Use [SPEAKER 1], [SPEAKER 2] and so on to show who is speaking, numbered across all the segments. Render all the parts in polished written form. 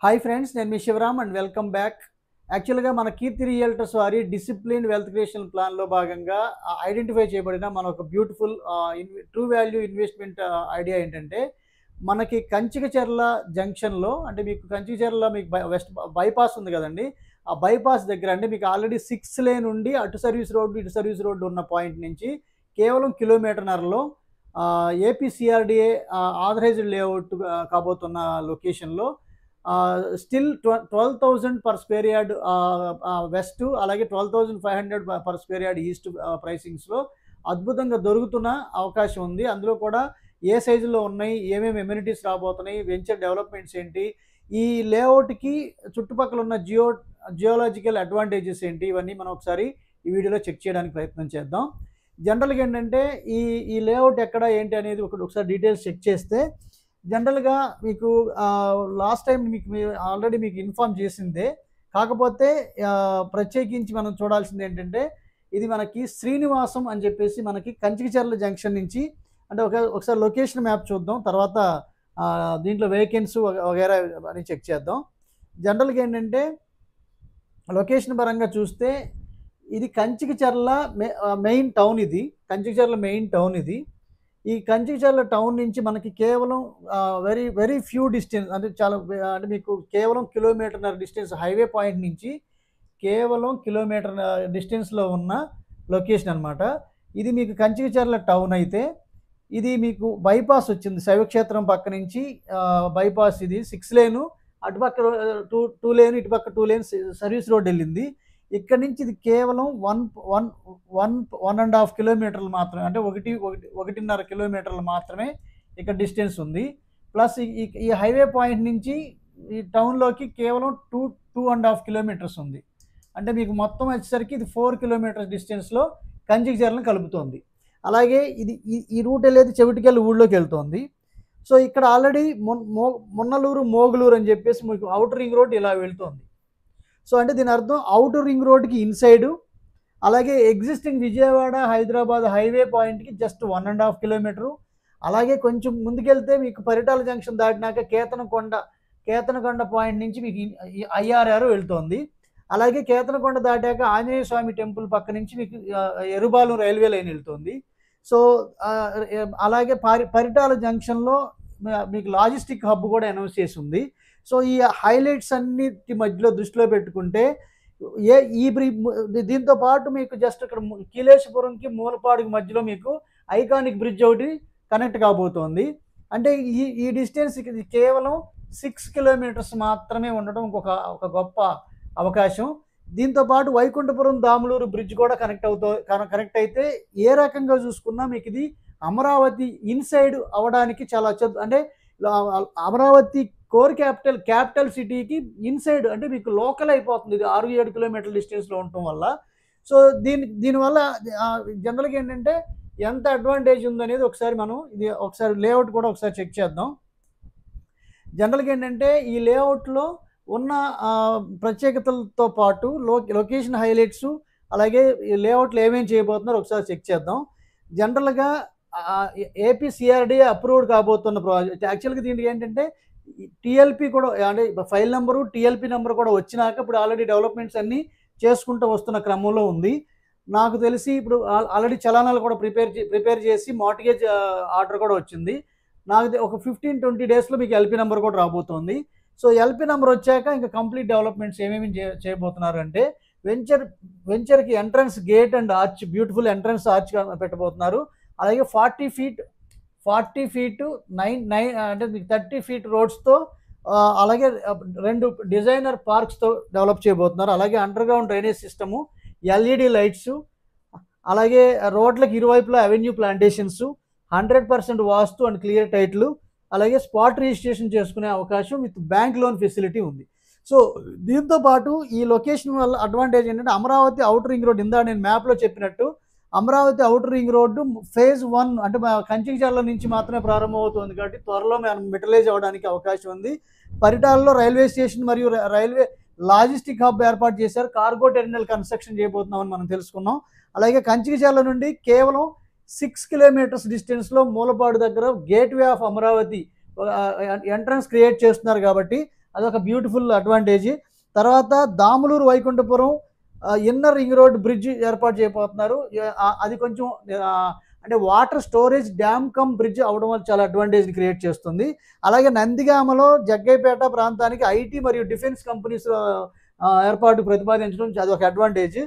[SPEAKER 1] Hi friends, నేను మీ Shivaram and welcome back. యాక్చువల్గా మన కీర్తి రియల్టర్స్ వారి డిసిప్లిన్ వెల్త్ క్రియేషన్ ప్లాన్లో భాగంగా ఐడెంటిఫై చేయబడిన మన ఒక beautiful true value investment idea ఏంటంటే, మనకి కంచికచర్ల జంక్షన్లో, అంటే మీకు కంచికచర్ల మీకు వెస్ట్ బైపాస్ ఉంది కదండి. ఆ బైపాస్ దగ్గర అంటే మీకు ఆల్రెడీ 6 లేన్ ఉండి అటు సర్వీస్ రోడ్డు ఇటు సర్వీస్ రోడ్డు ఉన్న పాయింట్ నుంచి కేవలం కిలోమీటర్న్నరలో ఏపీసీఆర్డీఏ ఆథరైజ్డ్ లేఅవుట్ కాబోతున్న లొకేషన్లో still 12,000 per square yard west, అలాగే 12,500 పర్ స్క్వేర్ యార్డ్ ఈస్ట్ ప్రైసింగ్స్లో అద్భుతంగా దొరుకుతున్న అవకాశం ఉంది. అందులో కూడా ఏ సైజులో ఉన్నాయి, ఏమేమి ఎమ్యూనిటీస్ రాబోతున్నాయి, వెంచర్ డెవలప్మెంట్స్ ఏంటి, ఈ లేఅవుట్కి చుట్టుపక్కల ఉన్న జియోలాజికల్ అడ్వాంటేజెస్ ఏంటి, ఇవన్నీ మనం ఒకసారి ఈ వీడియోలో చెక్ చేయడానికి ప్రయత్నం చేద్దాం. జనరల్గా ఏంటంటే ఈ లేఅవుట్ ఎక్కడ ఏంటి అనేది ఒకసారి డీటెయిల్స్ చెక్ చేస్తే, జనరల్గా మీకు లాస్ట్ టైం ఆల్రెడీ మీకు ఇన్ఫార్మ్ చేసిందే, కాకపోతే ప్రత్యేకించి మనం చూడాల్సింది ఏంటంటే, ఇది మనకి శ్రీనివాసం అని చెప్పేసి మనకి కంచికచర్ల జంక్షన్ నుంచి, అంటే ఒకసారి లొకేషన్ మ్యాప్ చూద్దాం, తర్వాత దీంట్లో వేకెన్సీ వగేరా అని చెక్ చేద్దాం. జనరల్గా ఏంటంటే లొకేషన్ పరంగా చూస్తే ఇది కంచికచర్ల మెయిన్ టౌన్, ఇది కంచికచర్ల మెయిన్ టౌన్. ఇది ఈ కంచికచర్ల టౌన్ నుంచి మనకి కేవలం వెరీ వెరీ ఫ్యూ డిస్టెన్స్, అంటే అంటే మీకు కేవలం కిలోమీటర్న్నర డిస్టెన్స్, హైవే పాయింట్ నుంచి కేవలం కిలోమీటర్ డిస్టెన్స్లో ఉన్న లొకేషన్ అనమాట. ఇది మీకు కంచికచర్ల టౌన్ అయితే, ఇది మీకు బైపాస్ వచ్చింది శైవక్షేత్రం పక్క నుంచి బైపాస్. ఇది 6 లేను, అటుపక్క 2 లేను, ఇటుపక్క 2 లేన్ సర్వీస్ రోడ్ వెళ్ళింది. ఇక్కడ నుంచి ఇది కేవలం 1.5 కిలోమీటర్లు మాత్రమే, అంటే 1.5 కిలోమీటర్లు మాత్రమే ఇక్కడ డిస్టెన్స్ ఉంది. ప్లస్ ఈ హైవే పాయింట్ నుంచి ఈ టౌన్లోకి కేవలం 2.5 కిలోమీటర్స్ ఉంది. అంటే మీకు మొత్తం వచ్చేసరికి ఇది 4 కిలోమీటర్స్ డిస్టెన్స్లో కంచికచర్లను కలుపుతోంది. అలాగే ఇది ఈ రూట్ వెళ్ళేది చెవిటికెళ్ళి ఊళ్ళోకి వెళ్తోంది. సో ఇక్కడ ఆల్రెడీ మున్నలూరు, మోగులూరు అని చెప్పేసి మీకు అవుటర్ రింగ్ రోడ్ ఇలా వెళ్తోంది. సో అంటే దీని అర్థం అవుటర్ రింగ్ రోడ్కి ఇన్సైడు, అలాగే ఎగ్జిస్టింగ్ విజయవాడ హైదరాబాద్ హైవే పాయింట్కి జస్ట్ 1.5 కిలోమీటరు. అలాగే కొంచెం ముందుకెళ్తే మీకు పరిటాల జంక్షన్ దాటినాక కేతనకొండ పాయింట్ నుంచి మీకు IRR వెళ్తోంది. అలాగే కేతనకొండ దాటాక ఆంజనేయ స్వామి టెంపుల్ పక్క నుంచి మీకు ఎరుబాలెం రైల్వే లైన్ వెళ్తుంది. సో అలాగే పరిటాల జంక్షన్లో మీకు లాజిస్టిక్ హబ్ కూడా అనౌన్స్ చేసి ఉంది. సో ఈ హైలైట్స్ అన్నిటి మధ్యలో దృష్టిలో పెట్టుకుంటే దీంతో పాటు మీకు జస్ట్ ఇక్కడ కీలేశపురంకి మూలపాడుకి మధ్యలో మీకు ఐకానిక్ బ్రిడ్జ్ ఒకటి కనెక్ట్ కాబోతోంది. అంటే ఈ డిస్టెన్స్ కేవలం 6 కిలోమీటర్స్ మాత్రమే ఉండడం ఒక గొప్ప అవకాశం. దీంతో పాటు వైకుంఠపురం దాములూరు బ్రిడ్జ్ కూడా కనెక్ట్ అయితే ఏ రకంగా చూసుకున్నా మీకు ఇది అమరావతి ఇన్సైడ్ అవ్వడానికి చాలా అంటే అమరావతి కోర్ క్యాపిటల్ సిటీకి ఇన్సైడ్, అంటే మీకు లోకల్ అయిపోతుంది. ఇది 6-7 కిలోమీటర్ల డిస్టెన్స్లో ఉండటం వల్ల. సో దీనివల్ల జనరల్గా ఏంటంటే ఎంత అడ్వాంటేజ్ ఉందనేది ఒకసారి లేఅవుట్ కూడా ఒకసారి చెక్ చేద్దాం. జనరల్గా ఏంటంటే ఈ లేఅవుట్లో ఉన్న ప్రత్యేకతలతో పాటు లొకేషన్ హైలైట్స్, అలాగే ఈ లేఅవుట్లో ఏమేమి చేయబోతున్నారో ఒకసారి చెక్ చేద్దాం. జనరల్గా ఏపీసీఆర్డీఏ అప్రూవ్డ్ కాబోతున్న ప్రాజెక్ట్. యాక్చువల్గా దీనికి ఏంటంటే టీఎల్పీ కూడా, అంటే ఫైల్ నెంబరు టీఎల్పీ నెంబర్ కూడా వచ్చినాక ఇప్పుడు ఆల్రెడీ డెవలప్మెంట్స్ అన్నీ చేసుకుంటూ వస్తున్న క్రమంలో ఉంది. నాకు తెలిసి ఇప్పుడు ఆల్రెడీ చలానాలు కూడా ప్రిపేర్ చేసి మార్టిగేజ్ ఆర్డర్ కూడా వచ్చింది. నాకు ఒక 15-20 డేస్లో మీకు ఎల్పీ నెంబర్ కూడా రాబోతోంది. సో ఎల్పీ నెంబర్ వచ్చాక ఇంకా కంప్లీట్ డెవలప్మెంట్స్ ఏమేమి చేయబోతున్నారు అంటే, వెంచర్కి entrance gate and arch, beautiful entrance arch పెట్టబోతున్నారు. అలాగే 40 ఫీట్ 9 అంటే మీకు 30 ఫీట్ రోడ్స్తో, అలాగే 2 డిజైనర్ పార్క్స్తో డెవలప్ చేయబోతున్నారు. అలాగే under ground drainage system, LED lights, అలాగే రోడ్లకు ఇరువైపులా avenue plantations, 100% vastu and clear title, అలాగే స్పాట్ రిజిస్ట్రేషన్ చేసుకునే అవకాశం విత్ బ్యాంక్ లోన్ ఫెసిలిటీ ఉంది. సో దీంతో పాటు ఈ లొకేషన్ వల్ల అడ్వాంటేజ్ ఏంటంటే, అమరావతి అవుటర్ రింగ్ రోడ్, ఇందా నేను మ్యాప్లో చెప్పినట్టు Amaravati outer ring road phase 1 అంటే కంచికచర్ల నుంచి మాత్రమే ప్రారంభమవుతుంది కాబట్టి త్వరలో మనం మెటలైజ్ అవ్వడానికి అవకాశం ఉంది. పరిటాలలో రైల్వే స్టేషన్ మరియు రైల్వే లాజిస్టిక్ హబ్ ఏర్పాటు చేశారు. కార్గో టెర్మినల్ కన్స్ట్రక్షన్ చేయబోతున్నామని మనం తెలుసుకున్నాం. అలాగే కంచికచర్ల నుండి కేవలం 6 కిలోమీటర్స్ డిస్టెన్స్లో మూలపాడు దగ్గర gateway of Amaravati entrance create చేస్తున్నారు కాబట్టి అదొక బ్యూటిఫుల్ అడ్వాంటేజ్. తర్వాత Damuluru Vaikunthapuram inner ring road bridge ఏర్పాటు చేయబోతున్నారు. అది కొంచెం అంటే water storage dam come bridge అవడం వల్ల చాలా అడ్వాంటేజ్ని క్రియేట్ చేస్తుంది. అలాగే నందిగామలో జగ్గైపేట ప్రాంతానికి ఐటీ మరియు డిఫెన్స్ కంపెనీస్ ఏర్పాటు ప్రతిపాదించడం అదొక అడ్వాంటేజ్.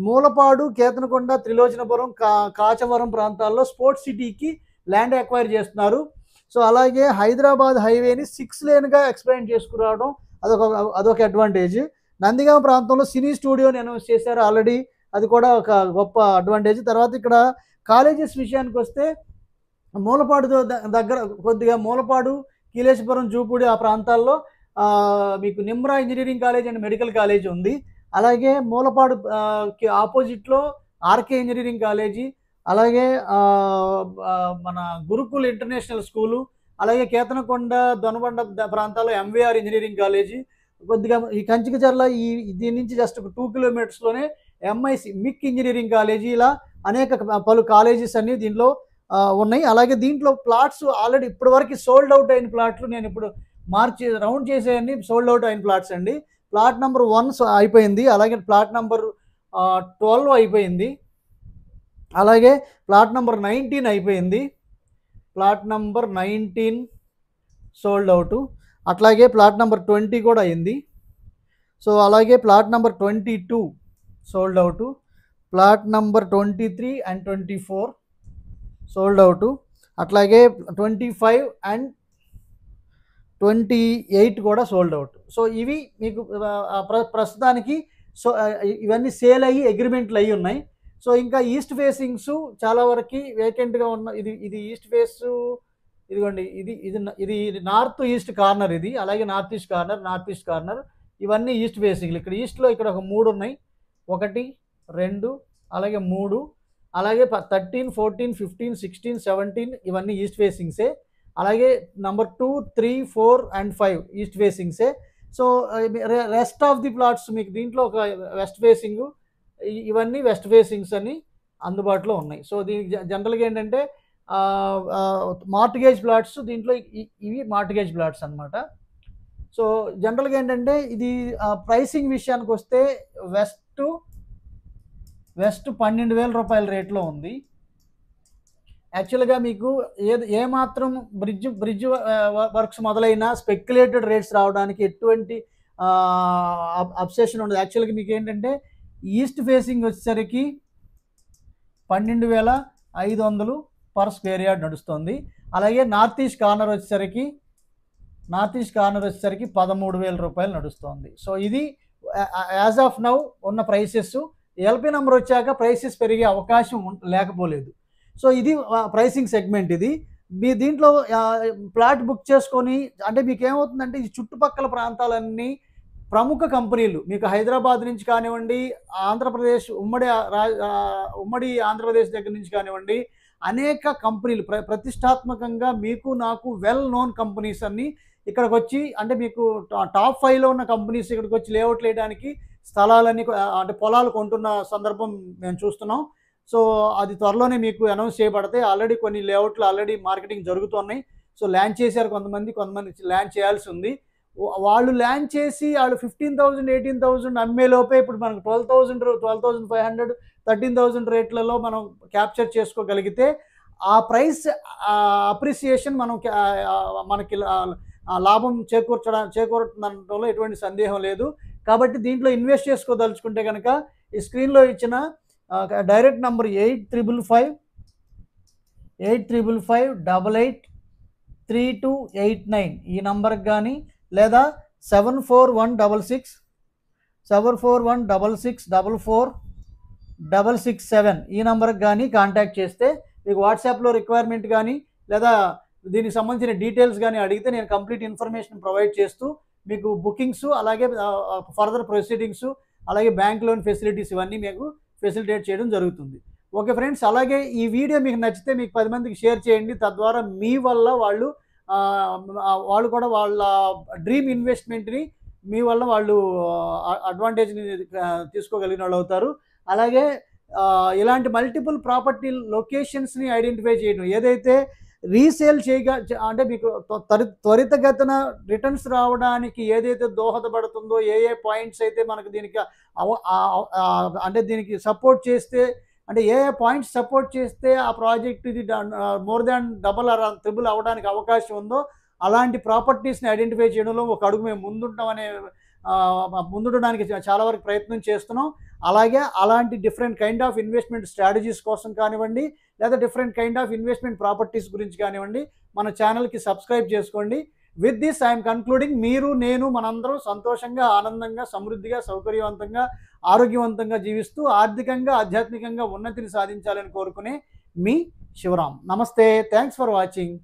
[SPEAKER 1] మూలపాడు, కేతనకొండ, త్రిలోచనపురం, కాచవరం ప్రాంతాల్లో స్పోర్ట్స్ సిటీకి ల్యాండ్ అక్వైర్ చేస్తున్నారు. సో అలాగే హైదరాబాద్ హైవేని 6 లేన్గా ఎక్స్పాండ్ చేసుకురావడం అదొక అడ్వాంటేజ్. నందిగామ ప్రాంతంలో సినీ స్టూడియోని అనౌన్స్ చేశారు ఆల్రెడీ, అది కూడా ఒక గొప్ప అడ్వాంటేజ్. తర్వాత ఇక్కడ కాలేజెస్ విషయానికి వస్తే మూలపాడు దగ్గర కొద్దిగా మూలపాడు, కీలేశపురం, జూపూడి ఆ ప్రాంతాల్లో మీకు Nimra engineering college and medical college ఉంది. అలాగే మూలపాడు ఆపోజిట్లో ఆర్కే ఇంజనీరింగ్ కాలేజీ, అలాగే మన గురుకుల్ ఇంటర్నేషనల్ స్కూలు, అలాగే కేతనకొండ, దొనబండ ప్రాంతాల్లో ఎంవీఆర్ ఇంజనీరింగ్ కాలేజీ, కొద్దిగా ఈ కంచికచర్ల దీని నుంచి జస్ట్ 2 కిలోమీటర్స్లోనే ఎంఐసి మిక్ ఇంజనీరింగ్ కాలేజీ, ఇలా అనేక పలు కాలేజెస్ అన్ని దీంట్లో ఉన్నాయి. అలాగే దీంట్లో ప్లాట్స్ ఆల్రెడీ ఇప్పటి వరకు సోల్డ్ అవుట్ అయిన ప్లాట్లు నేను ఇప్పుడు రౌండ్ చేసేవన్నీ సోల్డ్ అవుట్ అయిన ప్లాట్స్ అండి. ప్లాట్ నెంబర్ 1 అయిపోయింది, అలాగే ప్లాట్ నెంబర్ 12 అయిపోయింది, అలాగే ప్లాట్ నెంబర్ 19 అయిపోయింది, ప్లాట్ నెంబర్ 19 సోల్డ్ అవుట్, అట్లాగే ప్లాట్ నెంబర్ 20 కూడా అయింది. సో అలాగే plot number 22 sold out, plot number 23 and 24 sold out, అట్లాగే 25 అండ్ 28 కూడా సోల్డ్ అవుట్. సో ఇవి మీకు ప్రస్తుతానికి ఇవన్నీ సేల్ అయ్యి అగ్రిమెంట్లు అయ్యి ఉన్నాయి. సో ఇంకా ఈస్ట్ ఫేసింగ్స్ చాలా వరకు వేకెంట్గా ఉన్న ఇది ఈస్ట్ ఫేస్, ఇదిగోండి ఇది నార్త్ ఈస్ట్ కార్నర్, ఇది అలాగే నార్త్ ఈస్ట్ కార్నర్ ఇవన్నీ ఈస్ట్ ఫేసింగ్లు. ఇక్కడ ఈస్ట్లో ఇక్కడ ఒక 3 ఉన్నాయి, 1 2 అలాగే 3, అలాగే 13 14 15 16 17 ఇవన్నీ ఈస్ట్ ఫేసింగ్సే. అలాగే నెంబర్ 2 3 4 అండ్ 5 ఈస్ట్ ఫేసింగ్సే. So rest of the plots మీకు దీంట్లో ఒక వెస్ట్ ఫేసింగ్, ఇవన్నీ వెస్ట్ ఫేసింగ్స్ అని అందుబాటులో ఉన్నాయి. సో దీనికి జనరల్గా ఏంటంటే మార్టిగేజ్ ప్లాట్స్, దీంట్లో ఇవి మార్టిగేజ్ ప్లాట్స్ అనమాట. సో జనరల్గా ఏంటంటే ఇది ప్రైసింగ్ విషయానికి వస్తే వెస్ట్ 12,000 రూపాయల రేట్లో ఉంది. యాక్చువల్గా మీకు ఏమాత్రం బ్రిడ్జ్ వర్క్స్ మొదలైన స్పెక్యులేటెడ్ రేట్స్ రావడానికి ఎటువంటి అబ్సెషన్ ఉండదు. యాక్చువల్గా మీకు ఏంటంటే ఈస్ట్ ఫేసింగ్ వచ్చేసరికి 12,500 పర్ స్క్వేర్ యార్డ్ నడుస్తుంది. అలాగే నార్త్ ఈస్ట్ కార్నర్ వచ్చేసరికి 13,000 రూపాయలు నడుస్తుంది. సో ఇది యాజ్ ఆఫ్ నౌ ఉన్న ప్రైసెస్. ఎల్పి నెంబర్ వచ్చాక ప్రైసెస్ పెరిగే అవకాశం లేకపోలేదు. సో ఇది ప్రైసింగ్ సెగ్మెంట్. ఇది మీ దీంట్లో ప్లాట్ బుక్ చేసుకొని అంటే మీకు ఏమవుతుందంటే ఈ చుట్టుపక్కల ప్రాంతాలన్నీ ప్రముఖ కంపెనీలు, మీకు హైదరాబాద్ నుంచి కానివ్వండి, ఆంధ్రప్రదేశ్ ఉమ్మడి ఆంధ్రప్రదేశ్ దగ్గర నుంచి కానివ్వండి, అనేక కంపెనీలు ప్రతిష్టాత్మకంగా మీకు నాకు వెల్ నోన్ కంపెనీస్ అన్నీ ఇక్కడికి వచ్చి, అంటే మీకు టాప్ 5లో ఉన్న కంపెనీస్ ఇక్కడికి వచ్చి లేఅవుట్ వేయడానికి స్థలాలన్నీ అంటే పొలాలు కొంటున్న సందర్భం మేము చూస్తున్నాం. సో అది త్వరలోనే మీకు అనౌన్స్ చేయబడతాయి. ఆల్రెడీ కొన్ని లేఅవుట్లు ఆల్రెడీ మార్కెటింగ్ జరుగుతున్నాయి. సో ల్యాండ్ చేశారు కొంతమంది ల్యాండ్ చేయాల్సి ఉంది. వాళ్ళు ల్యాండ్ చేసి వాళ్ళు 15,000 18,000 అమ్మేలోపే ఇప్పుడు మనకు 12,000 12,500 13,000 రేట్లలో మనం క్యాప్చర్ చేసుకోగలిగితే ఆ ప్రైస్ అప్రిసియేషన్ మనకి లాభం చేకూరుతుందనడంలో ఎటువంటి సందేహం లేదు. కాబట్టి దీంట్లో ఇన్వెస్ట్ చేసుకోదలుచుకుంటే కనుక ఈ స్క్రీన్లో ఇచ్చిన డైరెక్ట్ నంబర్ 8555883289 ఈ నంబర్కి కానీ, లేదా 7416644667 ఈ నంబర్కి కానీ కాంటాక్ట్ చేస్తే మీకు వాట్సాప్లో రిక్వైర్మెంట్ కానీ లేదా దీనికి సంబంధించిన డీటెయిల్స్ కానీ అడిగితే నేను కంప్లీట్ ఇన్ఫర్మేషన్ ప్రొవైడ్ చేస్తూ మీకు బుకింగ్స్, అలాగే ఫర్దర్ ప్రొసీడింగ్స్, అలాగే బ్యాంక్ లోన్ ఫెసిలిటీస్ ఇవన్నీ మీకు ఫెసిలిటేట్ చేయడం జరుగుతుంది. ఓకే ఫ్రెండ్స్, అలాగే ఈ వీడియో మీకు నచ్చితే మీకు 10 మందికి షేర్ చేయండి. తద్వారా మీ వల్ల వాళ్ళు కూడా వాళ్ళ డ్రీమ్ ఇన్వెస్ట్మెంట్ని మీ వల్ల వాళ్ళు అడ్వాంటేజ్ని తీసుకోగలిగిన వాళ్ళు అవుతారు. అలాగే ఇలాంటి మల్టిపుల్ ప్రాపర్టీ లొకేషన్స్ని ఐడెంటిఫై చేయడం, ఏదైతే రీసేల్ అంటే మీకు త్వరితగతిన రిటర్న్స్ రావడానికి ఏదైతే దోహదపడుతుందో, ఏ ఏ పాయింట్స్ అయితే మనకు దీనికి అంటే దీనికి సపోర్ట్ చేస్తే, అంటే ఏ ఏ పాయింట్స్ సపోర్ట్ చేస్తే ఆ ప్రాజెక్ట్ ఇది more than double or triple అవ్వడానికి అవకాశం ఉందో అలాంటి ప్రాపర్టీస్ని ఐడెంటిఫై చేయడంలో ఒక అడుగు మేము ముందుండడానికి చాలా వరకు ప్రయత్నం చేస్తున్నాం. అలాగే అలాంటి different kind of investment strategies కోసం కానివ్వండి, లేదా different kind of investment properties గురించి కానివ్వండి, మన ఛానల్కి సబ్స్క్రైబ్ చేసుకోండి. With this I'm concluding. మీరు, నేను, మనందరం సంతోషంగా, ఆనందంగా, సమృద్ధిగా, సౌకర్యవంతంగా, ఆరోగ్యవంతంగా జీవిస్తూ ఆర్థికంగా, ఆధ్యాత్మికంగా ఉన్నతిని సాధించాలని కోరుకునే మీ శివరాం. నమస్తే. Thanks for watching.